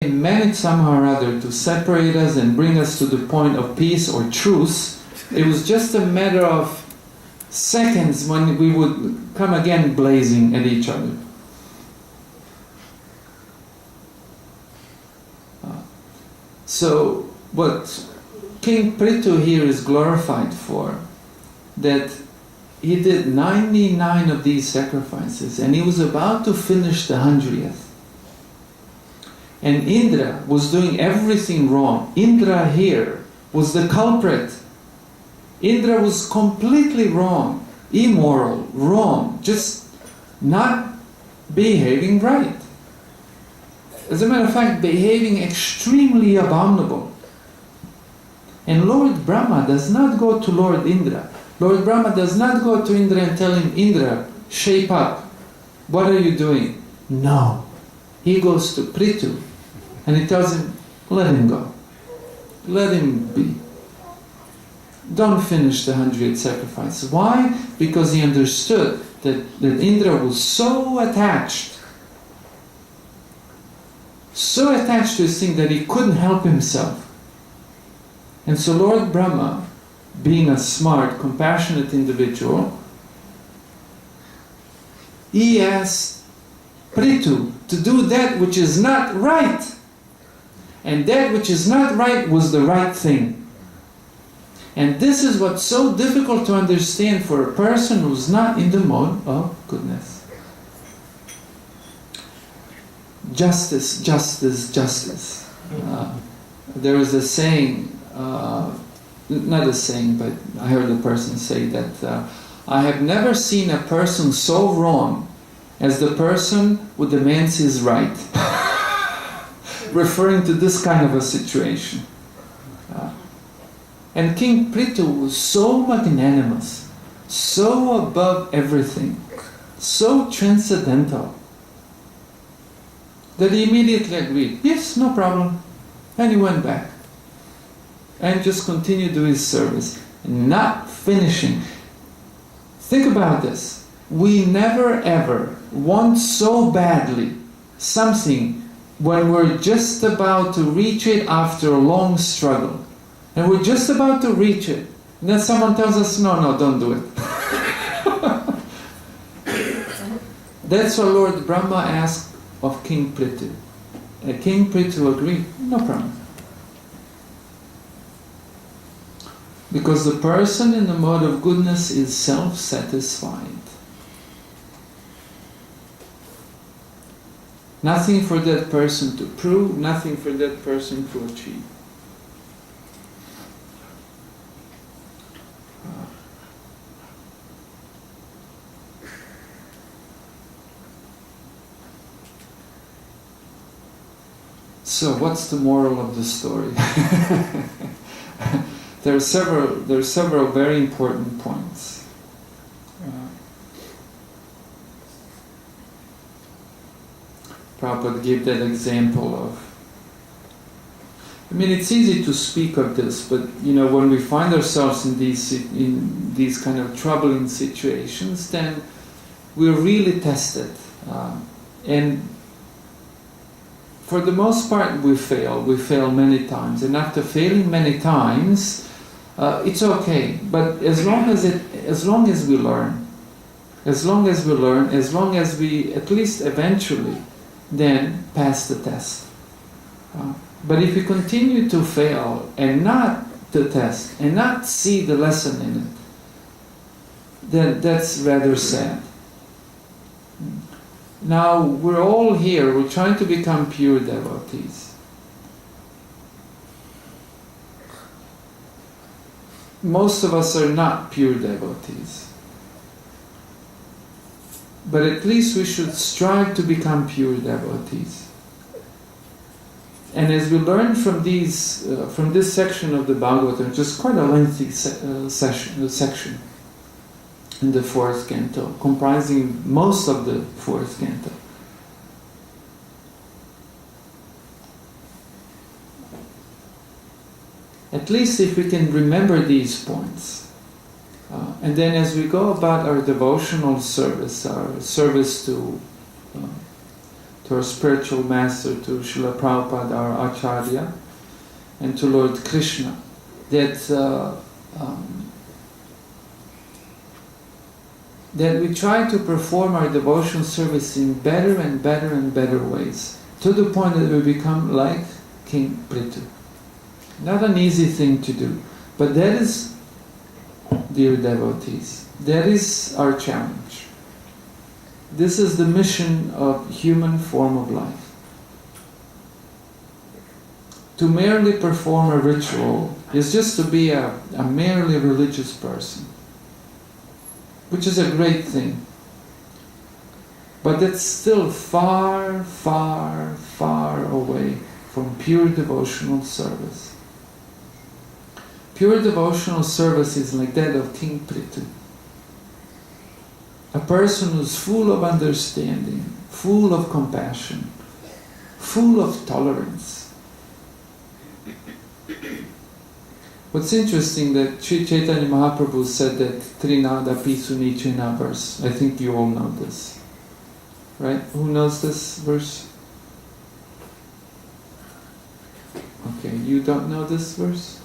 managed somehow or other to separate us and bring us to the point of peace or truce, it was just a matter of seconds when we would come again blazing at each other. So what King Prithu here is glorified for, that he did 99 of these sacrifices and he was about to finish the 100th. And Indra was doing everything wrong. Indra here was the culprit. Indra was completely wrong, immoral, wrong, just not behaving right. As a matter of fact, behaving extremely abominable. And Lord Brahma does not go to Lord Indra. Lord Brahma does not go to Indra and tell him, Indra, shape up. What are you doing? No. He goes to Prithu and he tells him, let him go. Let him be. Don't finish the 100th sacrifice. Why? Because he understood that Indra was so attached to this thing that he couldn't help himself. And so Lord Brahma, being a smart, compassionate individual, he asked Prithu to do that which is not right. And that which is not right was the right thing. And this is what's so difficult to understand for a person who's not in the mode of goodness. Justice, justice, justice. There is a saying, not a saying, but I heard a person say that I have never seen a person so wrong as the person who demands his right. Referring to this kind of a situation. And King Prithu was so magnanimous, so above everything, so transcendental, that he immediately agreed, yes, no problem. And he went back and just continued to his service, not finishing. Think about this. We never ever want so badly something when we're just about to reach it after a long struggle. And we're just about to reach it. And then someone tells us, no, don't do it. That's what Lord Brahma asked of King Prithu. And King Prithu agreed, no problem. Because the person in the mode of goodness is self-satisfied. Nothing for that person to prove, nothing for that person to achieve. So what's the moral of the story? There are several very important points. Prabhupada gave that example of, I mean, it's easy to speak of this, but when we find ourselves in these kind of troubling situations, then we're really tested, and for the most part we fail many times, and after failing many times, it's okay. But as long as we learn, as long as we at least eventually then pass the test. But if we continue to fail and not to test and not see the lesson in it, then that's rather sad. Now we're all here, we're trying to become pure devotees. Most of us are not pure devotees. But at least we should strive to become pure devotees. And as we learn from this section of the Bhagavatam, which is quite a lengthy section in the fourth canto, comprising most of the fourth canto, at least if we can remember these points, and then as we go about our devotional service, our service to to our spiritual master, to Srila Prabhupada, our Acharya, and to Lord Krishna, that we try to perform our devotional service in better and better and better ways, to the point that we become like King Prithu. Not an easy thing to do, but that is, dear devotees, that is our challenge. This is the mission of human form of life. To merely perform a ritual is just to be a merely religious person, which is a great thing. But that's still far, far, far away from pure devotional service. Pure devotional service is like that of King Prithu. A person who's full of understanding, full of compassion, full of tolerance. What's interesting that Sri Chaitanya Mahaprabhu said that Trinada Pisu Nichena verse. I think you all know this. Right? Who knows this verse? Okay, you don't know this verse?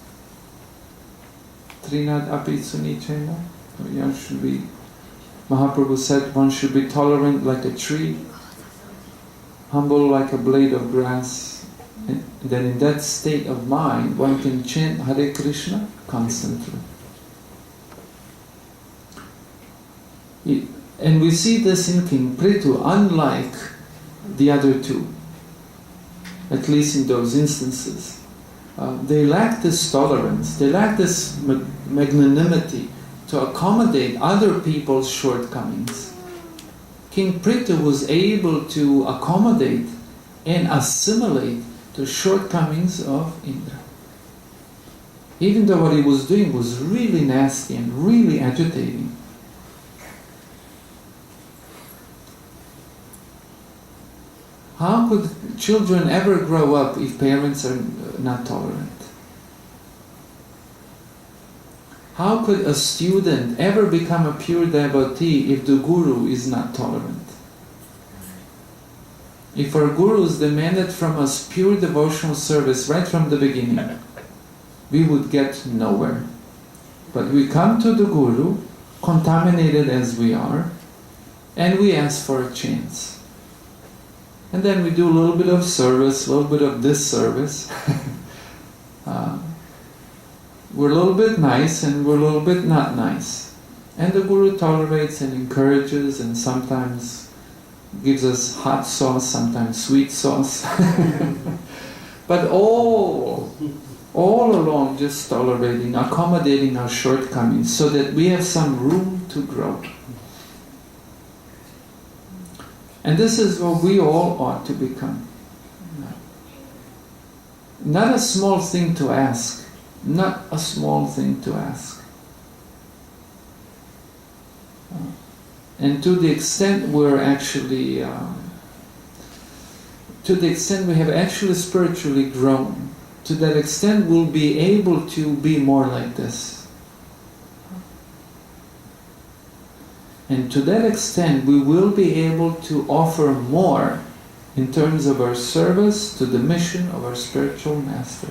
Trinada Pisu Nichena? You should be. Mahaprabhu said one should be tolerant like a tree, humble like a blade of grass, and then in that state of mind one can chant Hare Krishna constantly. And we see this in King Prithu, unlike the other two, at least in those instances. They lack this tolerance, they lack this magnanimity to accommodate other people's shortcomings. King Prithu was able to accommodate and assimilate the shortcomings of Indra. Even though what he was doing was really nasty and really agitating. How could children ever grow up if parents are not tolerant? How could a student ever become a pure devotee if the guru is not tolerant? If our gurus demanded from us pure devotional service right from the beginning, we would get nowhere. But we come to the guru, contaminated as we are, and we ask for a chance. And then we do a little bit of service, a little bit of disservice. We're a little bit nice and we're a little bit not nice. And the Guru tolerates and encourages and sometimes gives us hot sauce, sometimes sweet sauce. But all along just tolerating, accommodating our shortcomings so that we have some room to grow. And this is what we all ought to become. Not a small thing to ask. Not a small thing to ask. And to the extent we're actually, to the extent we have actually spiritually grown, to that extent we'll be able to be more like this. And to that extent we will be able to offer more in terms of our service to the mission of our spiritual master.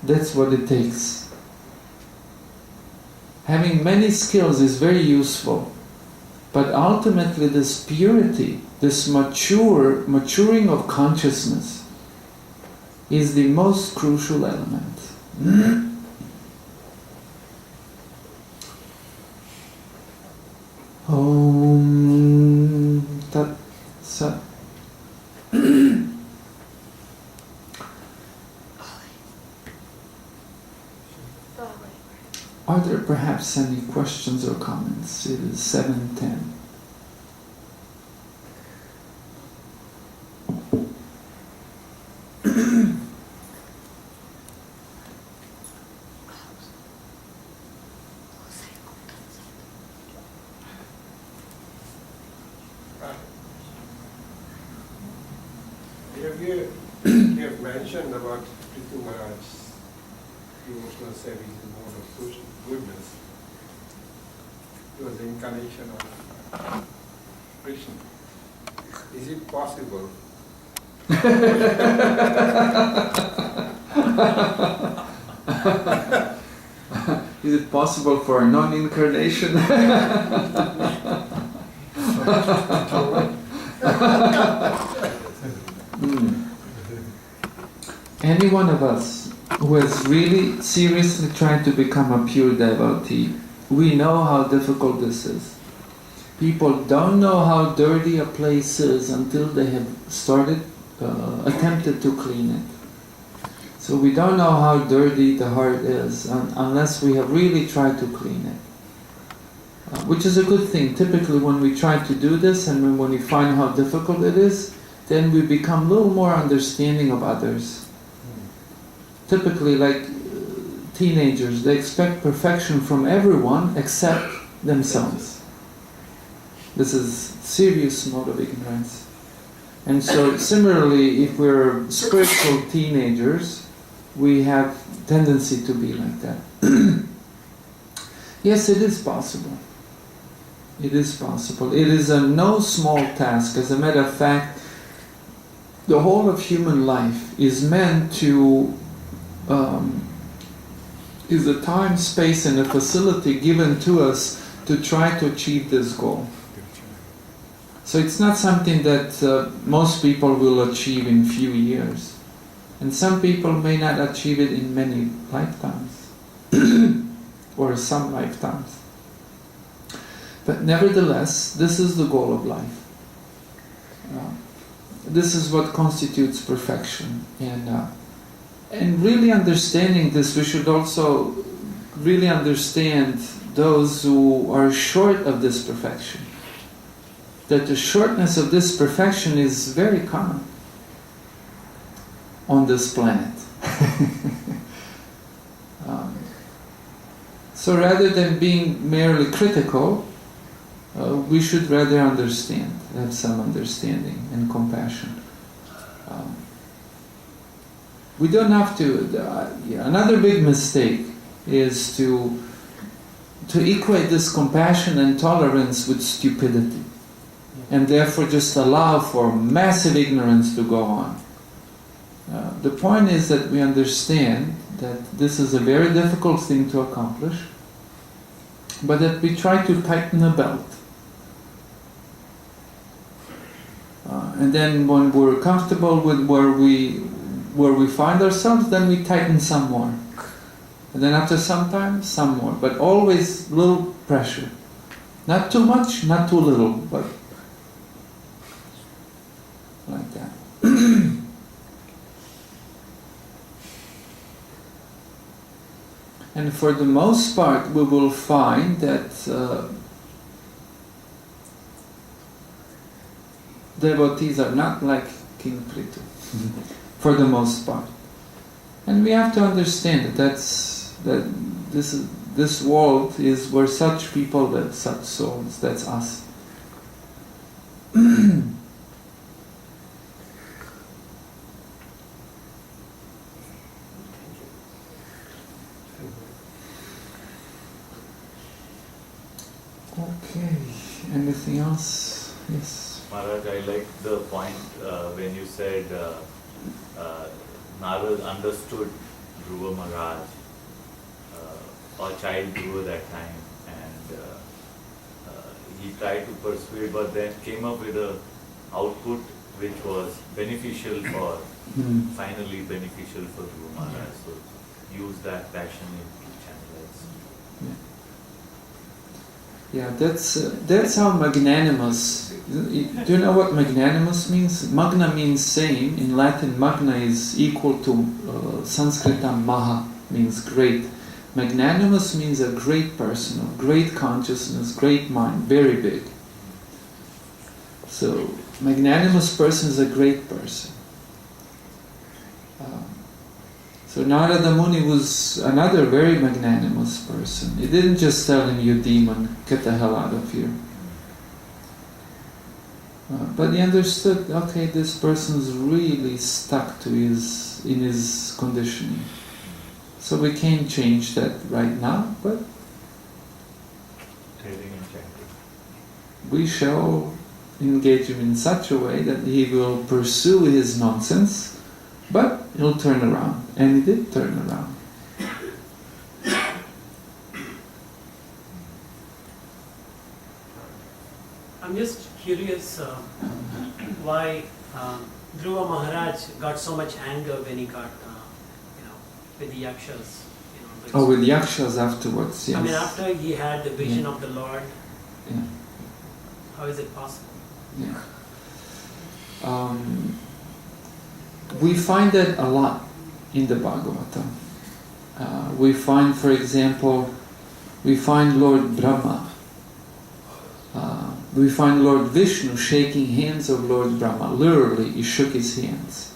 That's what it takes. Having many skills is very useful, but ultimately this purity, this maturing of consciousness is the most crucial element. Om Tat Sat. Are there perhaps any questions or comments? It is 7:10. You have mentioned about Prithu Maharaj's devotional service in mode of social goodness. He was the incarnation of Krishna. Is it possible? Is it possible for a non-incarnation? Any one of us who has really seriously tried to become a pure devotee, we know how difficult this is. People don't know how dirty a place is until they have attempted to clean it. So we don't know how dirty the heart is unless we have really tried to clean it. Which is a good thing. Typically when we try to do this and when we find how difficult it is, then we become a little more understanding of others. Typically, like teenagers, they expect perfection from everyone except themselves. This is serious mode of ignorance. And so similarly, if we're spiritual teenagers, we have tendency to be like that. Yes, it is possible. It is possible. It is a no small task. As a matter of fact, the whole of human life is meant to is a time, space and a facility given to us to try to achieve this goal. So it's not something that most people will achieve in few years. And some people may not achieve it in many lifetimes. Or some lifetimes. But nevertheless, this is the goal of life. This is what constitutes perfection. And really understanding this, we should also really understand those who are short of this perfection. That the shortness of this perfection is very common on this planet. So rather than being merely critical, we should rather understand, have some understanding and compassion. We don't have to... another big mistake is to equate this compassion and tolerance with stupidity, and therefore just allow for massive ignorance to go on. The point is that we understand that this is a very difficult thing to accomplish, but that we try to tighten the belt. And then when we're comfortable with where we find ourselves, then we tighten some more. And then after some time, some more. But always little pressure. Not too much, not too little, but like that. And for the most part, we will find that devotees are not like King Tirtha, for the most part. And we have to understand that this world is where such people live, such souls. That's us. Okay. Anything else? Yes. Maharaj, I like the point when you said Narad understood Dhruva Maharaj, or child Dhruva that time, and he tried to persuade, but then came up with an output which was beneficial for, finally beneficial for Dhruva Maharaj. So use that passion in channels. Yeah, that's how magnanimous. Do you know what magnanimous means? Magna means same. In Latin, magna is equal to Sanskrita maha, means great. Magnanimous means a great person, of great consciousness, great mind, very big. So, magnanimous person is a great person. So Narada Muni was another very magnanimous person. He didn't just tell him, "You demon, get the hell out of here." But he understood, okay, this person's really stuck to in his conditioning. So we can't change that right now, but we shall engage him in such a way that he will pursue his nonsense, but he'll turn around. And he did turn around. I'm just curious why Dhruva Maharaj got so much anger when he got, with the yakshas. Oh, with yakshas afterwards, yes. I mean, after he had the vision of the Lord, how is it possible? Yeah. We find that a lot in the Bhagavatam. We find, for example, Lord Brahma. We find Lord Vishnu shaking hands of Lord Brahma. Literally, he shook his hands.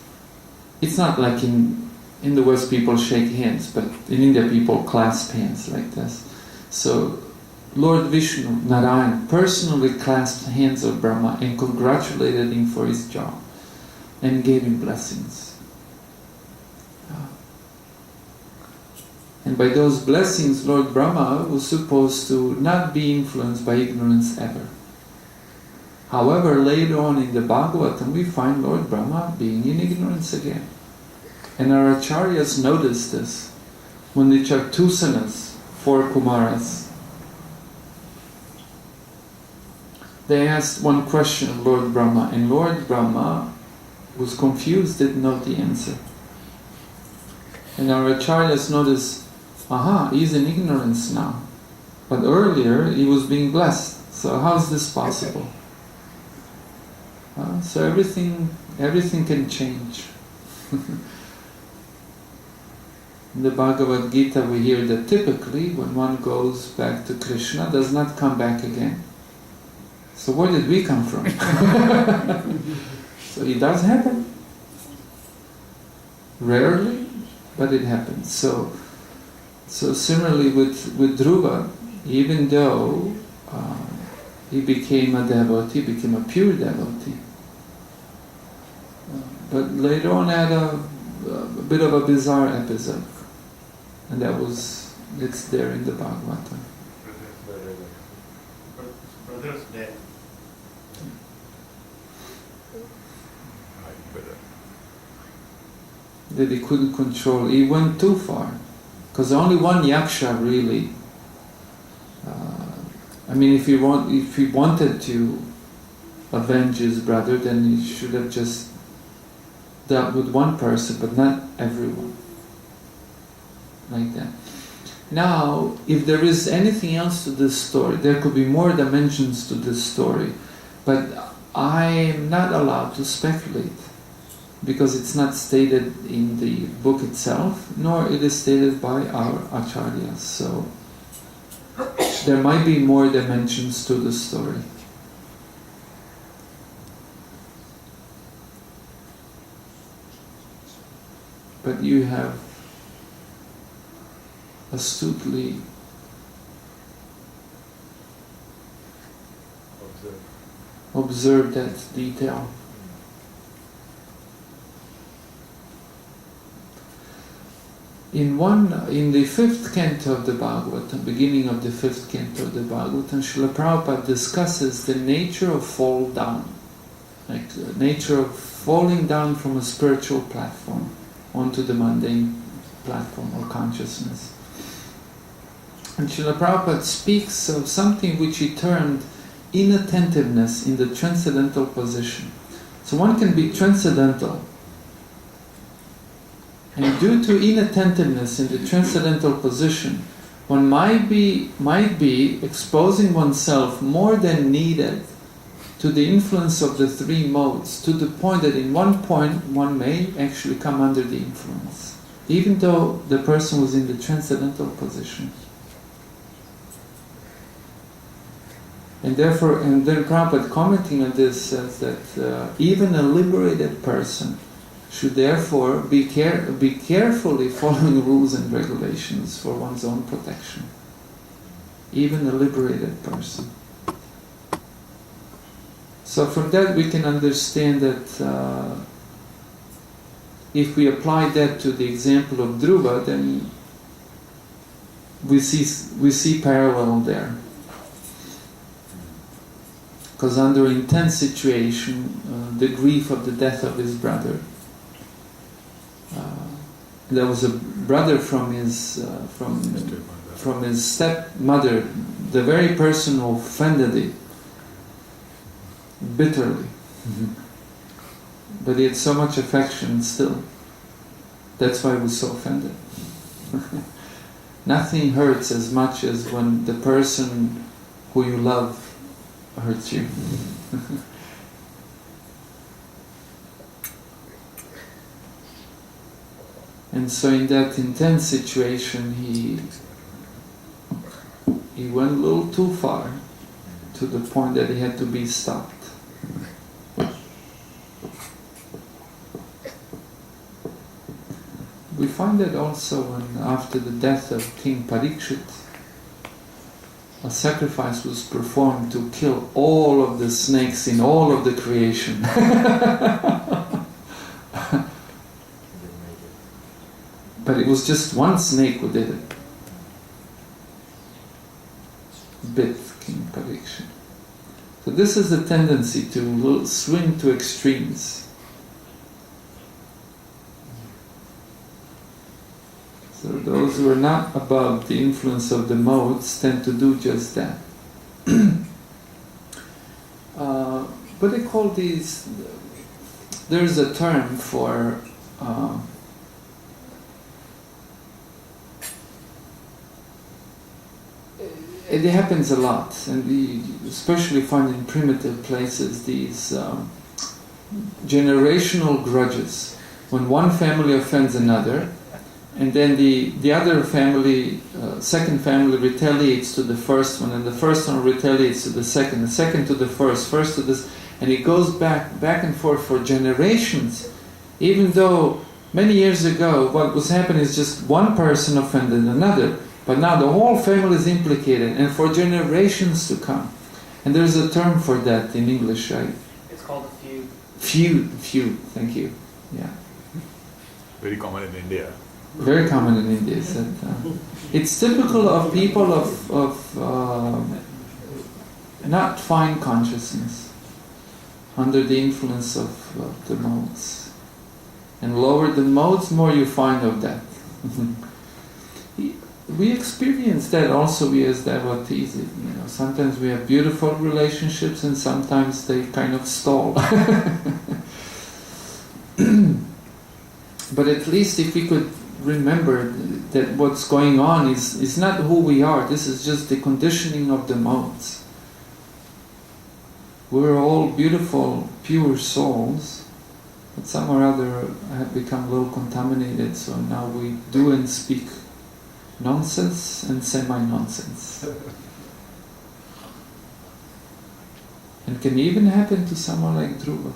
It's not like in the West people shake hands, but in India people clasp hands like this. So Lord Vishnu, Narayan, personally clasped hands of Brahma and congratulated him for his job and gave him blessings. And by those blessings, Lord Brahma was supposed to not be influenced by ignorance ever. However, later on in the Bhagavatam, we find Lord Brahma being in ignorance again. And our acharyas noticed this when the Chartusanas, 4 Kumaras, they asked one question of Lord Brahma, and Lord Brahma was confused, didn't know the answer. And our acharyas noticed, he's in ignorance now. But earlier he was being blessed. So how is this possible? So everything can change. In the Bhagavad Gita we hear that typically when one goes back to Krishna, does not come back again. So where did we come from? So it does happen. Rarely, but it happens. So similarly with Dhruva, even though he became a devotee, became a pure devotee, but later on had a bit of a bizarre episode, and it's there in the Bhagavatam. Brother's death. That he couldn't control. He went too far, because only one yaksha really. If he wanted to avenge his brother, then he should have just dealt with one person, but not everyone. Like that. Now, if there is anything else to this story, there could be more dimensions to this story, but I am not allowed to speculate, because it's not stated in the book itself, nor it is stated by our acharyas. So there might be more dimensions to the story. But you have astutely observed that detail. In the 5th canto of the Bhagavatam, beginning of the 5th canto of the Bhagavatam, Srila Prabhupada discusses the nature of fall down, like the nature of falling down from a spiritual platform onto the mundane platform or consciousness. And Srila Prabhupada speaks of something which he termed inattentiveness in the transcendental position. So one can be transcendental, and due to inattentiveness in the transcendental position, one might be exposing oneself more than needed to the influence of the 3 modes, to the point that in one point one may actually come under the influence, even though the person was in the transcendental position. And then Prabhupada commenting on this says that even a liberated person should therefore be carefully following rules and regulations for one's own protection. Even a liberated person. So from that we can understand that if we apply that to the example of Dhruva, then we see parallel there. because under intense situation, the grief of the death of his brother. There was a brother from his stepmother, the very person who offended him bitterly. But he had so much affection still. That's why he was so offended. Nothing hurts as much as when the person who you love hurts you. And so in that intense situation, he went a little too far, to the point that he had to be stopped. We find that also when, after the death of King Parikshit, a sacrifice was performed to kill all of the snakes in all of the creation. But it was just one snake who did it. Bit King Parikshit. So this is a tendency to swing to extremes. So those who are not above the influence of the modes tend to do just that. But they call these, there's a term for it happens a lot, and we especially find in primitive places these generational grudges. When one family offends another, and then the other family, second family retaliates to the first one, and the first one retaliates to the second to the first to this, and it goes back and forth for generations, even though many years ago what was happening is just one person offended another, but now the whole family is implicated, and for generations to come. And there's a term for that in English, right? It's called a feud. Feud, thank you. Yeah. Very common in India. Very common in India. Is that, it's typical of people of not fine consciousness, under the influence of the modes. And lower the modes, more you find of that. We experience that also, we as devotees. Sometimes we have beautiful relationships, and sometimes they kind of stall. But at least if we could remember that what's going on is not who we are, this is just the conditioning of the modes. We're all beautiful, pure souls, but some or other have become a little contaminated, so now we do and speak nonsense and semi-nonsense. And can even happen to someone like Dhruva.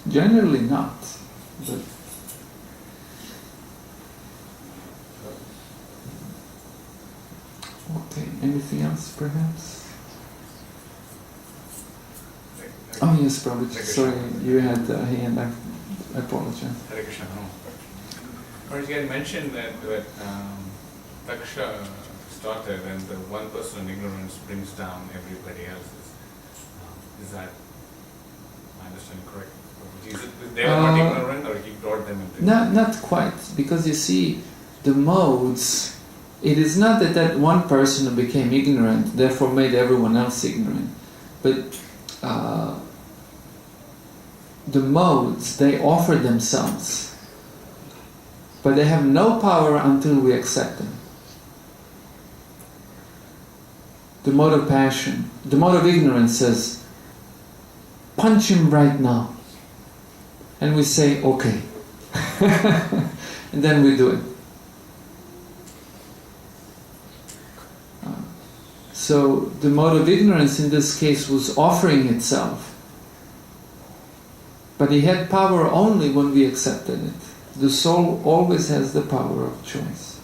Generally not, but okay, anything else perhaps? Oh yes, Prabhuji, sorry, you had a hand, I apologize. Hare Krishna. Prabhuji, you mentioned that Taksha started and the one person in ignorance brings down everybody else's. Is that my understanding correct? Is it, they were not ignorant, or he brought them into Not quite, because you see, the modes, it is not that one person who became ignorant therefore made everyone else ignorant, but the modes, they offer themselves, but they have no power until we accept them. The mode of passion, the mode of ignorance says, punch him right now. And we say, okay. And then we do it. So the mode of ignorance in this case was offering itself. But it had power only when we accepted it. The soul always has the power of choice.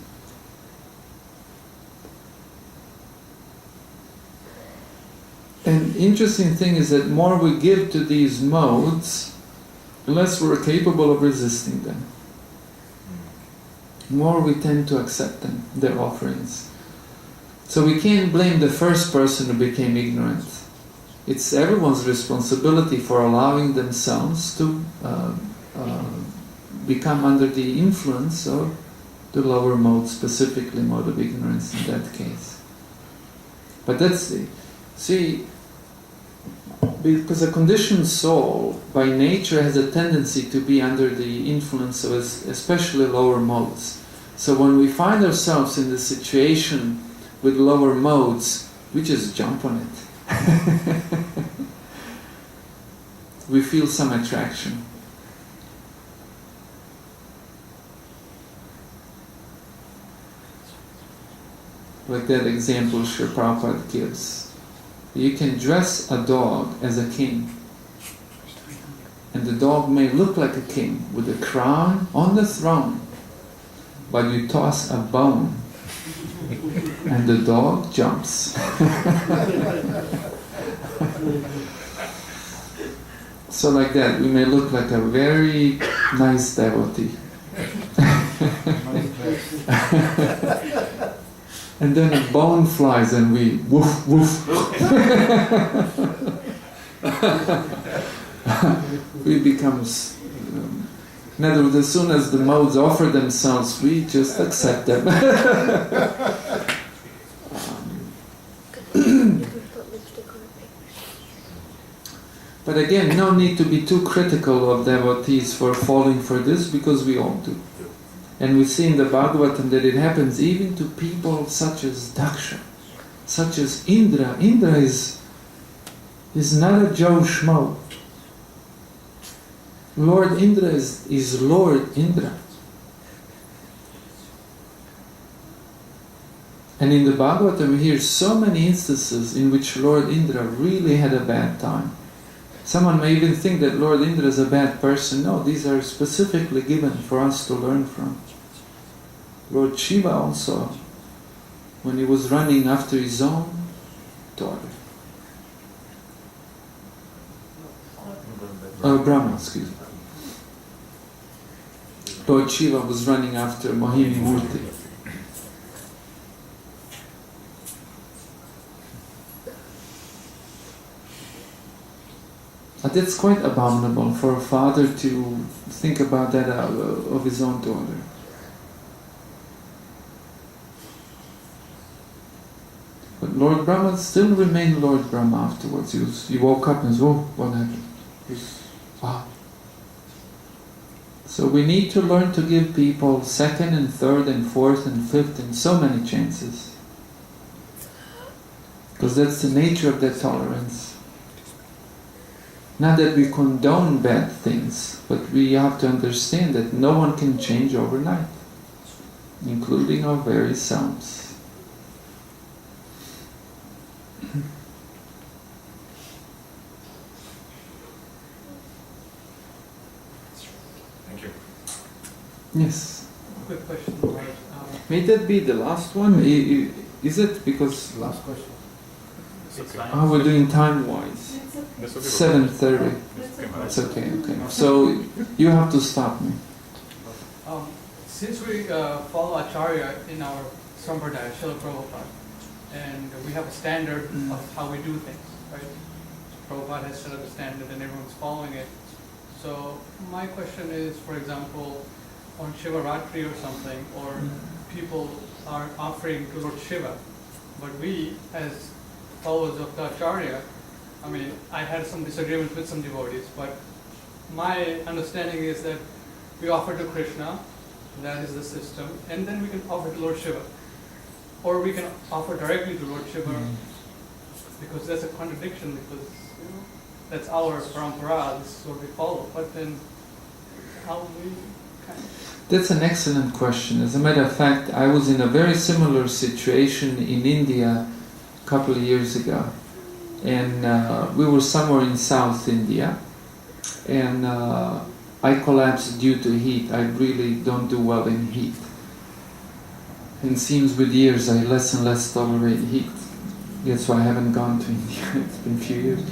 And interesting thing is that more we give to these modes, less we're capable of resisting them. More we tend to accept them, their offerings. So we can't blame the first person who became ignorant. It's everyone's responsibility for allowing themselves to become under the influence of the lower mode, specifically mode of ignorance in that case. But that's the... See, because a conditioned soul by nature has a tendency to be under the influence of especially lower modes. So when we find ourselves in the situation with lower modes, we just jump on it. We feel some attraction. Like that example Sri Prabhupada gives. You can dress a dog as a king, and the dog may look like a king with a crown on the throne, but you toss a bone and the dog jumps. So like that, we may look like a very nice devotee. And then a bone flies and we woof woof. We become... in other words, as soon as the modes offer themselves, we just accept them. But again, no need to be too critical of devotees for falling for this, because we all do. And we see in the Bhagavatam that it happens even to people such as Daksha, such as Indra. Indra is not a Joe Schmo. Lord Indra is Lord Indra. And in the Bhagavatam we hear so many instances in which Lord Indra really had a bad time. Someone may even think that Lord Indra is a bad person. No, these are specifically given for us to learn from. Lord Shiva also, when he was running after his own daughter. Brahma, excuse me. Lord Shiva was running after Mohini Murti. But that's quite abominable for a father to think about that of his own daughter. But Lord Brahma still remained Lord Brahma afterwards. He woke up and said, "Oh, what happened?" Wow. So we need to learn to give people second and third and fourth and fifth and so many chances. Because that's the nature of that tolerance. Not that we condone bad things, but we have to understand that no one can change overnight, including our very selves. Thank you. Yes. Quick question, Maharaj. May that be the last one? Is it? Because Last question. we're doing time-wise. This will be 7:30. It's okay, okay. So you have to stop me. Since we follow Acharya in our Sampradaya, Srila Prabhupada, and we have a standard of how we do things, right? Prabhupada has set up a standard and everyone's following it. So my question is, for example, on Shivaratri or something, or people are offering to Lord Shiva, but we, as followers of the Acharya, I mean, I had some disagreements with some devotees, but my understanding is that we offer to Krishna, that is the system, and then we can offer to Lord Shiva. Or we can offer directly to Lord Shiva, because that's a contradiction, because that's our parampara, this is what we follow. But then, how we kind of... That's an excellent question. As a matter of fact, I was in a very similar situation in India a couple of years ago. And we were somewhere in South India, and I collapsed due to heat. I really don't do well in heat. And it seems with years I less and less tolerate heat. That's why I haven't gone to India. It's been a few years.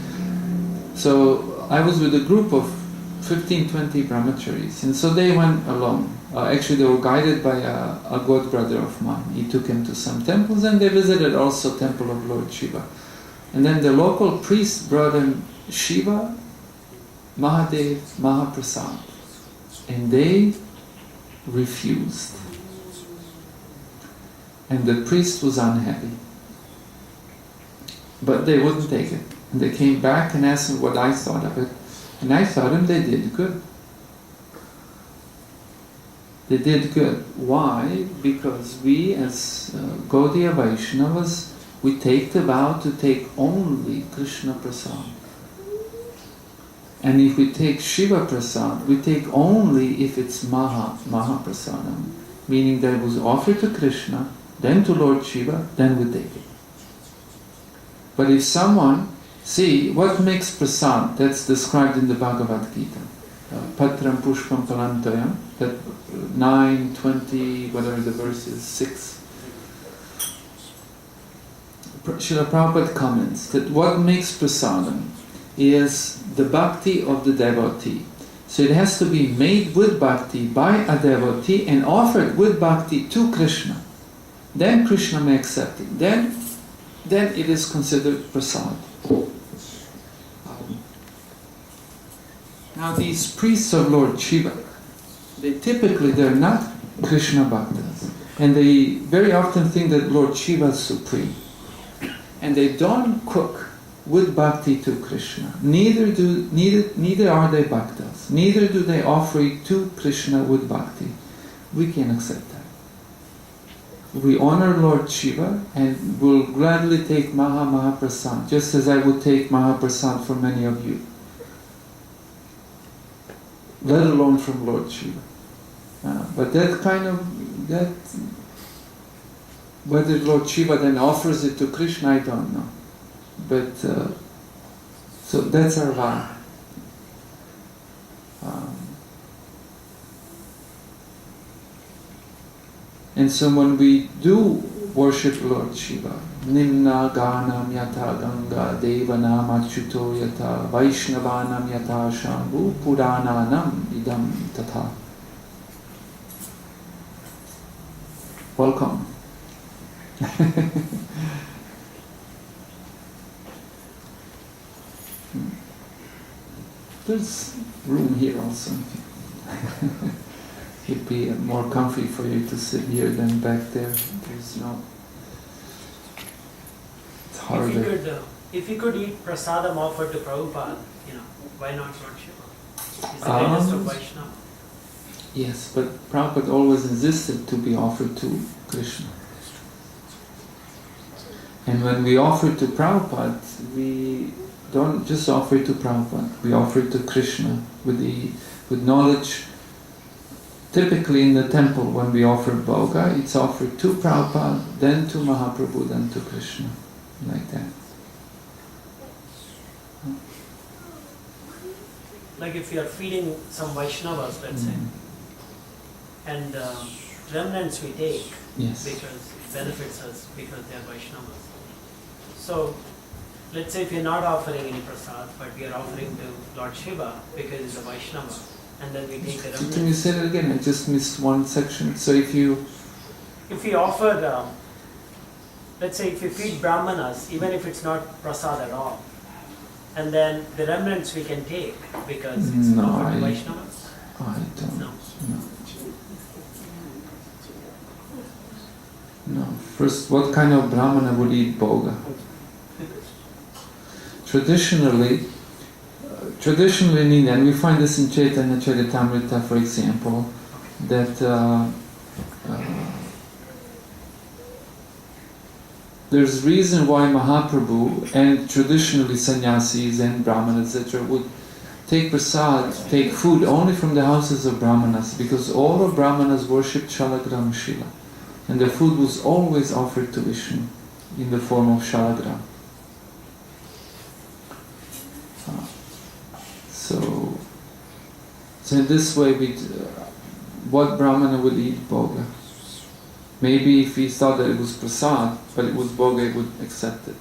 So I was with a group of 15, 20 brahmacharis. And so they went alone. Actually, they were guided by a god brother of mine. He took him to some temples, and they visited also temple of Lord Shiva. And then the local priest brought him Shiva, Mahadev, Mahaprasad. And they refused. And the priest was unhappy. But they wouldn't take it. And they came back and asked me what I thought of it. And I thought them they did good. They did good. Why? Because we as Gaudiya Vaishnavas, we take the vow to take only Krishna Prasad. And if we take Shiva Prasad, we take only if it's Mahaprasadam, meaning that it was offered to Krishna, then to Lord Shiva, then we take it. But if someone, see, what makes prasad? That's described in the Bhagavad Gita. Patram pushpam palantayam, that 9, 20, whatever the verse is, 6. Srila Prabhupada comments that what makes prasadam is the bhakti of the devotee. So it has to be made with bhakti by a devotee and offered with bhakti to Krishna. Then Krishna may accept it. Then it is considered prasad. Now these priests of Lord Shiva, they're not Krishna bhaktas. And they very often think that Lord Shiva is supreme. And they don't cook with bhakti to Krishna. Neither are they bhaktas. Neither do they offer it to Krishna with bhakti. We can accept that. We honor Lord Shiva and will gladly take Mahaprasad, just as I would take Mahaprasad for many of you. Let alone from Lord Shiva. But whether Lord Shiva then offers it to Krishna, I don't know. But, so that's our vow. And so when we do worship Lord Shiva, Nimna Ganam Yata Ganga Devanam Achyuto Yata Vaishnavanam Yata Shambhu Purananam Idam Tata. Welcome. There's room here also. It'd be more comfy for you to sit here than back there. There's no... It's harder. If you could eat prasadam offered to Prabhupada, why not Lord Shiva? He's the greatest of Vaishnava. Yes, but Prabhupada always insisted to be offered to Krishna. And when we offer it to Prabhupada, we don't just offer it to Prabhupada, we offer it to Krishna with knowledge. Typically in the temple, when we offer bhoga, it's offered to Prabhupada, then to Mahaprabhu, then to Krishna, like that. Like if you are feeding some Vaishnavas, let's say, and remnants we take Yes. because it benefits us because they are Vaishnavas. So, let's say if you're not offering any prasad, but we are offering to Lord Shiva because he's a Vaishnava, and then we take the remnants. Can you say that again? I just missed one section. So if we offer, let's say if you feed Brahmanas, even if it's not prasad at all, and then the remnants we can take because it's offered to Vaishnavas? I don't. No. No. First, what kind of Brahmana would eat bhoga? Traditionally in India, and we find this in Chaitanya Charitamrita, for example, that there's reason why Mahaprabhu and traditionally sannyasis and brahmanas, etc., would take prasad, take food only from the houses of brahmanas, because all of brahmanas worshipped Shalagram Shila, and the food was always offered to Vishnu in the form of Shalagram. So in this way, what Brahmana would eat bhoga? Maybe if he thought that it was prasad, but it was bhoga, he would accept it.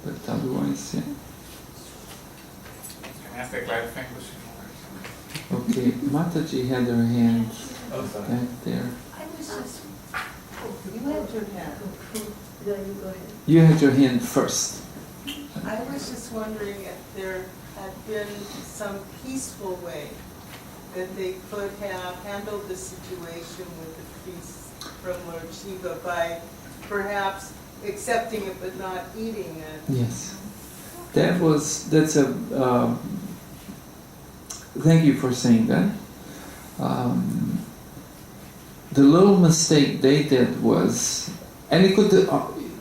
But otherwise, yeah. I ask a clarifying question? Okay, Mataji had her hand Oh, sorry. back there. I was just, you had your hand. No, you go ahead. You had your hand first. I was just wondering if there had been some peaceful way that they could have handled the situation with the priests from Lord Shiva by perhaps accepting it but not eating it. Yes. That's a, thank you for saying that. The little mistake they did was, and it could,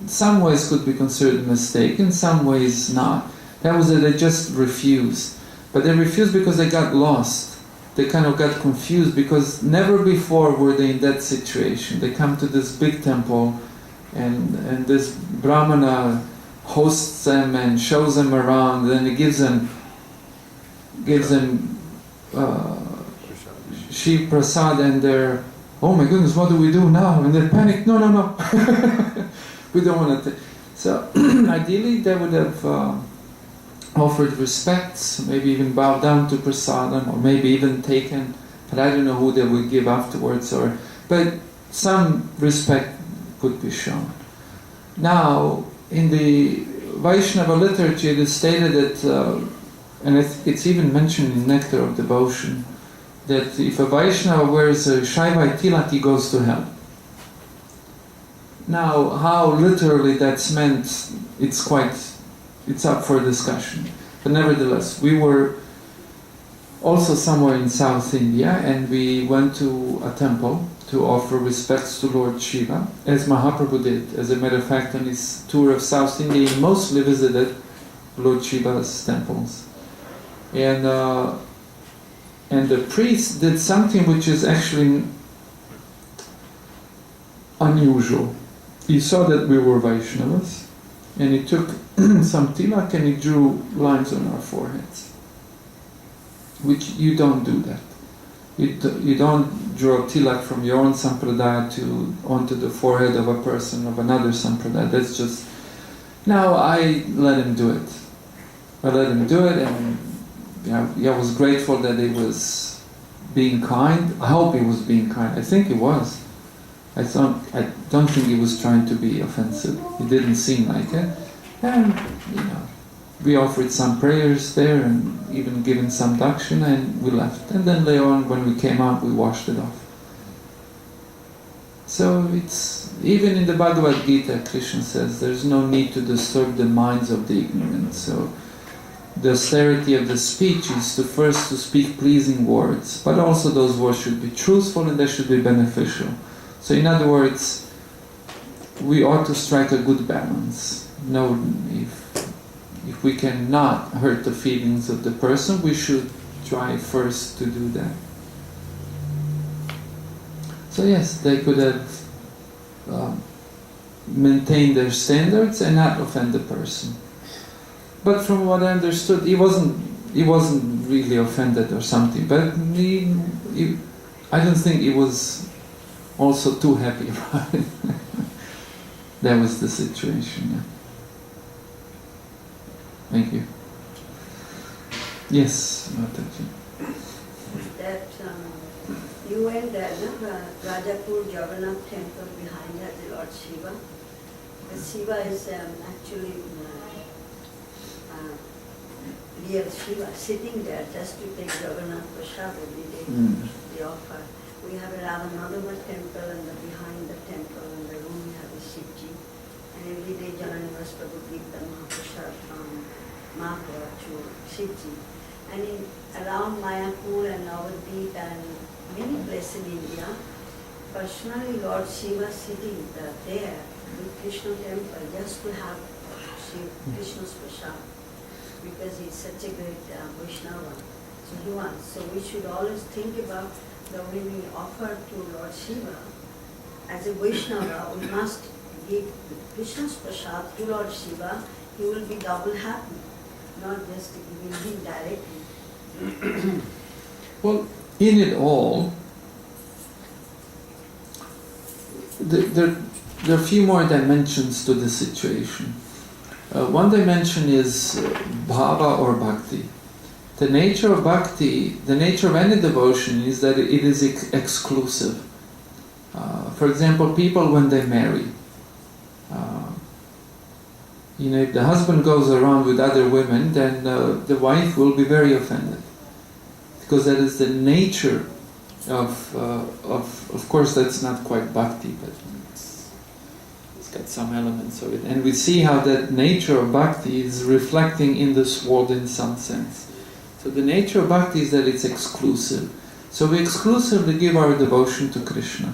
some ways could be considered a mistake, in some ways not. That was that they just refused. But they refused because they got lost. They kind of got confused because never before were they in that situation. They come to this big temple and this Brahmana hosts them and shows them around, and he gives them Shiv Prasad, and they're, oh my goodness, what do we do now? And they're panicked, no. We don't want to. So ideally they would have offered respects, maybe even bowed down to prasadam, or maybe even taken, but I don't know who they would give afterwards, but some respect could be shown. Now, in the Vaishnava literature it is stated that, and it's even mentioned in Nectar of Devotion, that if a Vaishnava wears a Shaivite tilak, he goes to hell. Now, how literally that's meant, it's up for discussion. But nevertheless, we were also somewhere in South India, and we went to a temple to offer respects to Lord Shiva, as Mahaprabhu did. As a matter of fact, on his tour of South India, he mostly visited Lord Shiva's temples. And the priest did something which is actually unusual. He saw that we were Vaishnavas, and he took some tilak and he drew lines on our foreheads. Which you don't do that. You don't draw tilak from your own sampradaya onto the forehead of a person of another sampradaya. That's just... Now I let him do it. And I was grateful that he was being kind. I hope he was being kind. I think he was. I don't think he was trying to be offensive. It didn't seem like it. And, we offered some prayers there and even given some dakshina, and we left. And then later on, when we came out, we washed it off. So it's, even in the Bhagavad Gita, Krishna says, there's no need to disturb the minds of the ignorant. So the austerity of the speech is to speak pleasing words, but also those words should be truthful and they should be beneficial. So in other words, we ought to strike a good balance. If we cannot hurt the feelings of the person, we should try first to do that. So yes, they could have maintained their standards and not offend the person. But from what I understood, he wasn't really offended or something. But I don't think he was also too happy about it. That was the situation. Yeah. Thank you. Yes, Mataji. That you went there, Rajapur Jagannath temple behind that, the Lord Shiva. The Shiva is actually real Shiva sitting there just to take Jagannath Prasad every day. They offer. We have a Radha-Madhava temple, and behind the temple in the room we have a Shivji. And every day Jananiva's Prabhu gives the Mahaprasad from Mathura to Shivji. And around Mayapur and Navadvip and many places in India, personally Lord Shiva sitting there with Krishna temple just to have Krishna's Prasad, because he's such a great Vaishnava. So he wants. So we should always think about that when we offer to Lord Shiva, as a Vaishnava, we must give Krishna's Prasad to Lord Shiva. He will be double happy, not just giving him directly. Well, in it all, there are a few more dimensions to the situation. One dimension is bhava or bhakti. The nature of bhakti, the nature of any devotion is that it is exclusive. For example, people when they marry, if the husband goes around with other women, then the wife will be very offended, because that is the nature of course that's not quite bhakti, but it's got some elements of it. And we see how that nature of bhakti is reflecting in this world in some sense. So the nature of bhakti is that it's exclusive. So we exclusively give our devotion to Krishna.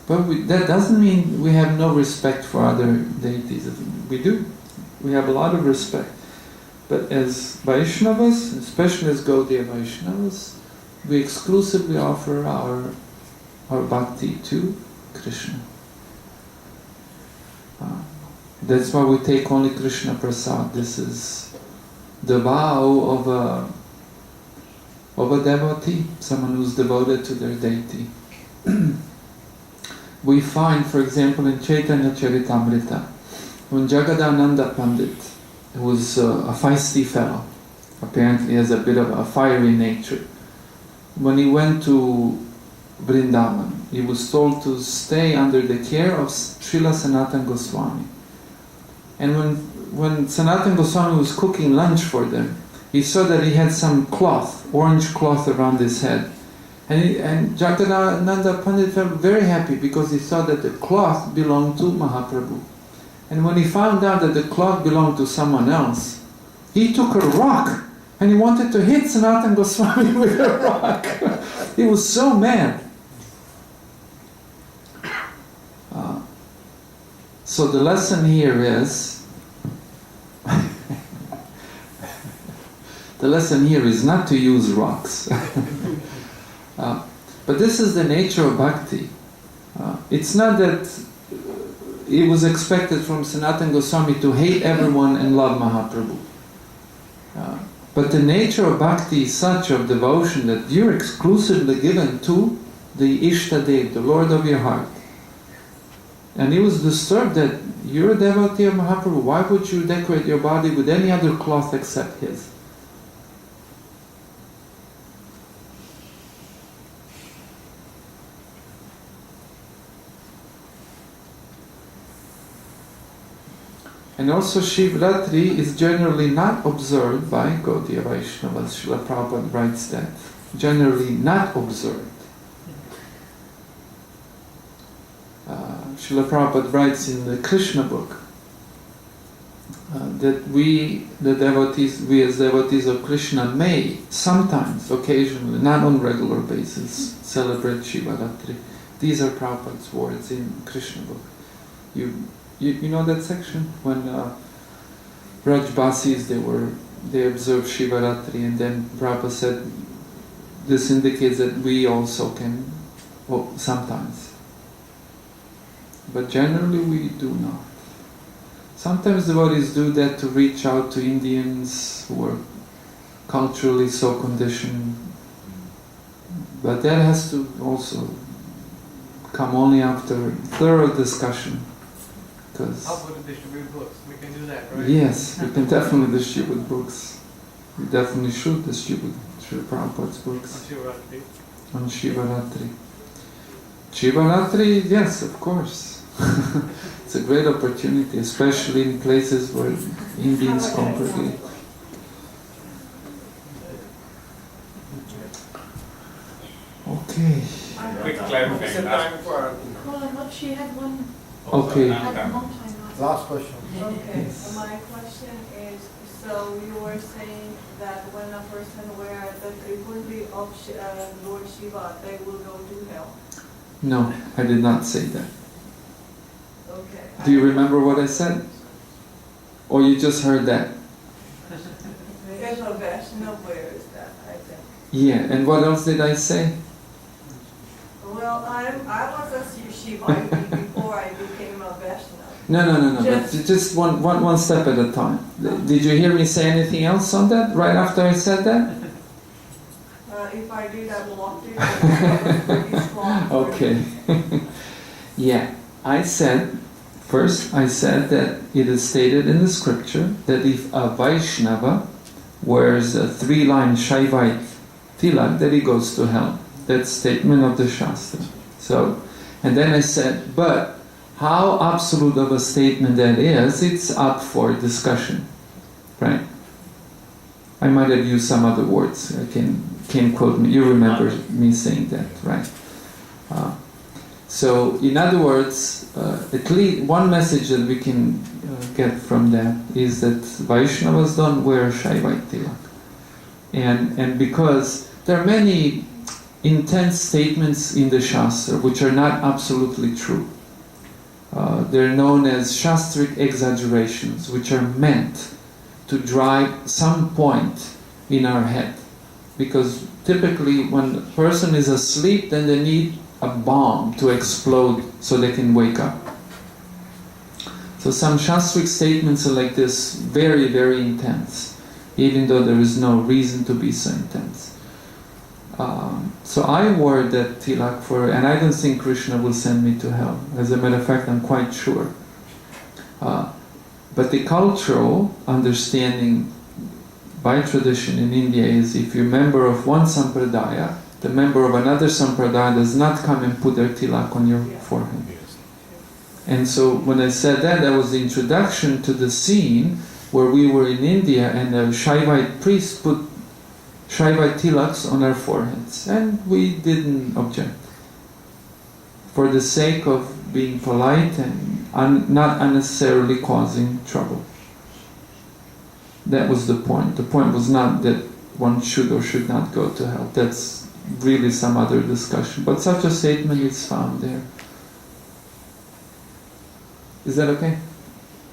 But that doesn't mean we have no respect for other deities. We do. We have a lot of respect. But as Vaishnavas, especially as Gaudiya Vaishnavas, we exclusively offer our bhakti to Krishna. That's why we take only Krishna Prasad. This is the vow of a devotee, someone who's devoted to their deity. We find, for example, in Chaitanya Charitamrita, when Jagadananda Pandit, who was a feisty fellow, apparently has a bit of a fiery nature, when he went to Vrindavan, he was told to stay under the care of Srila Sanatana Goswami. And when Sanatana Goswami was cooking lunch for them, he saw that he had some cloth, orange cloth around his head. And Jagadananda Pandit felt very happy because he saw that the cloth belonged to Mahaprabhu. And when he found out that the cloth belonged to someone else, he took a rock and he wanted to hit Sanatana Goswami with a rock. He was so mad. So the lesson here is, not to use rocks. But this is the nature of bhakti. It's not that it was expected from Sanatana Goswami to hate everyone and love Mahaprabhu. But the nature of bhakti is such of devotion that you're exclusively given to the Ishtadev, the Lord of your heart. And he was disturbed that you're a devotee of Mahaprabhu. Why would you decorate your body with any other cloth except his? And also Shivratri is generally not observed by Gaudiya Vaishnavas. Srila Prabhupada writes that. Generally not observed. Srila Prabhupada writes in the Krishna book that we as devotees of Krishna may sometimes, occasionally, not on regular basis, celebrate Shivaratri. These are Prabhupada's words in Krishna book. You know that section? When Rajbasis, they observed Shivaratri, and then Prabhupada said, this indicates that we also can, sometimes. But generally we do not. Sometimes devotees do that to reach out to Indians who are culturally so conditioned. But that has to also come only after thorough discussion. How about to distribute books? We can do that, right? Yes, we can definitely distribute books. We definitely should distribute Srila Prabhupada's books. On Shivaratri. Shivaratri, yes, of course. It's a great opportunity, especially in places where Indians congregate. Okay. Quick clarifying. Time for Well, she had one. Okay. Had one time Last question. Okay, Yes. my question is, so you were saying that when a person wears the tributary of Lord Shiva, they will go to hell? No, I did not say that. Okay. Do you remember what I said? Or you just heard that? If a Vaishnava wears that, I think. Yeah, and what else did I say? Well, I was a Shivaite before I became a Vaishnava. No, but just one step at a time. Did you hear me say anything else on that right after I said that? If I did, I blocked it. I was pretty strong. Okay. Yeah, I said that it is stated in the scripture that if a Vaishnava wears a 3-line Shaivite tilak, that he goes to hell. That's statement of the Shastra. So, and then I said, but how absolute of a statement that is, it's up for discussion, right? I might have used some other words. I can't quote me. You remember me saying that, right? So, in other words, at least one message that we can get from that is that Vaishnavas don't wear Shaivite tilak. And because there are many intense statements in the Shastra which are not absolutely true. They're known as Shastric exaggerations, which are meant to drive some point in our head. Because typically when a person is asleep, then they need a bomb to explode so they can wake up. So some Shastric statements are like this, very, very intense, even though there is no reason to be so intense. So I wore that tilak and I don't think Krishna will send me to hell. As a matter of fact, I'm quite sure. But the cultural understanding by tradition in India is if you're a member of one sampradaya, the member of another sampradaya does not come and put their tilak on your forehead. And so when I said that was the introduction to the scene where we were in India and a Shaivite priest put Shaivite tilaks on our foreheads, and we didn't object. For the sake of being polite and not unnecessarily causing trouble. That was the point. The point was not that one should or should not go to hell. That's really some other discussion. But such a statement is found there. Is that okay?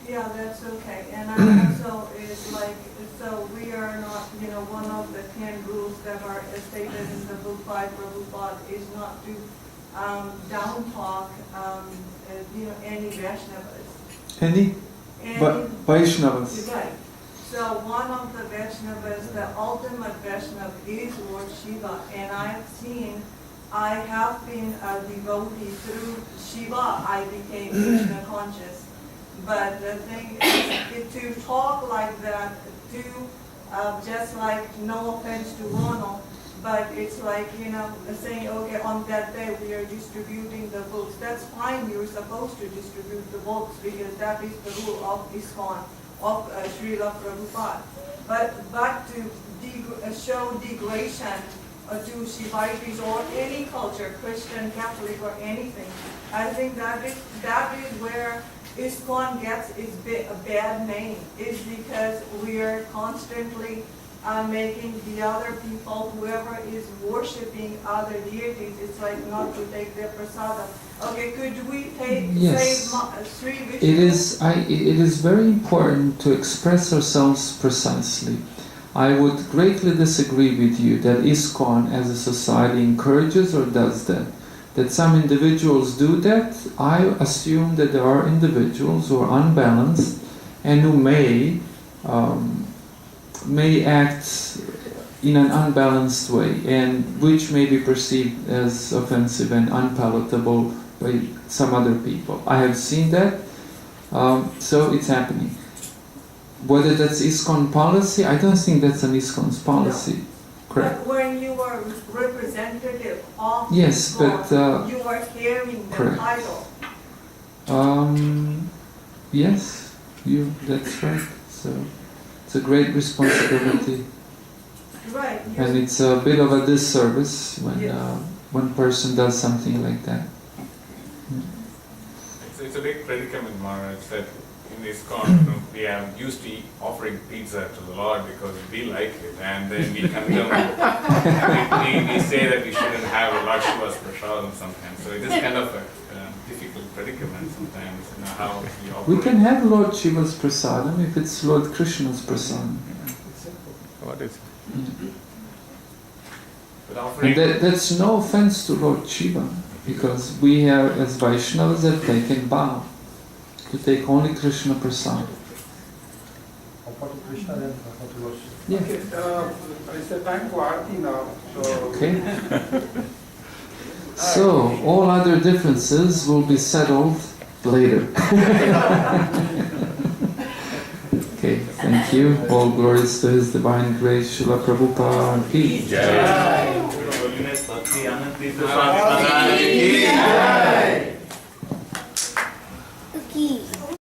Yeah, that's okay. And I also is like, so we are not, one of the 10 rules that are stated in the book by Prabhupada is not to down talk, any Vaishnavas. Any? Vaishnavas. Right. So one of the Vaishnavas, the ultimate Vaishnava is Lord Shiva, and I have been a devotee through Shiva. I became Krishna conscious. But the thing is, to talk like that, just like, no offense to Ronald, but it's like, saying, okay, on that day we are distributing the books. That's fine, you're supposed to distribute the books because that is the rule of ISKCON, of Srila Prabhupada. But to show degradation to Shivaitis or any culture, Christian, Catholic, or anything, I think that is where ISKCON gets its a bad name, is because we are constantly making the other people, whoever is worshipping other deities, it's like not to take their prasadam. Okay, could we Yes. say Sri Vishnu? It is very important to express ourselves precisely. I would greatly disagree with you that ISKCON as a society encourages or does that. That some individuals do that, I assume that there are individuals who are unbalanced and who may act in an unbalanced way, and which may be perceived as offensive and unpalatable by some other people. I have seen that, so it's happening. Whether that's ISKCON policy, I don't think that's an ISKCON's policy. No. Correct. But when you are representative of Yes, ISKCON, but you are carrying the correct. title. Yes, that's right. So it's a great responsibility. Right. And it's a bit of a disservice when Yes. one person does something like that. It's a big predicament, Maharaj, that in ISKCON, we are used to offering pizza to the Lord because we like it, and then we condemn we say that we shouldn't have a Lord Shiva's prasadam sometimes. So it is kind of a difficult predicament sometimes, how we operate. We can have Lord Shiva's prasadam if it's Lord Krishna's prasadam. What is it? But And offering, that's no offense to Lord Shiva, because we have, as Vaishnavas, have taken vow to take only Krishna prasad. Yeah. Okay, it's the time for Aarti now, so... Okay. So, all other differences will be settled later. Okay, thank you. All glories to His Divine Grace, Srila Prabhupada ki Jai. Holiness Bhakti Anand Tirtha Swami Maharaj ki Jai.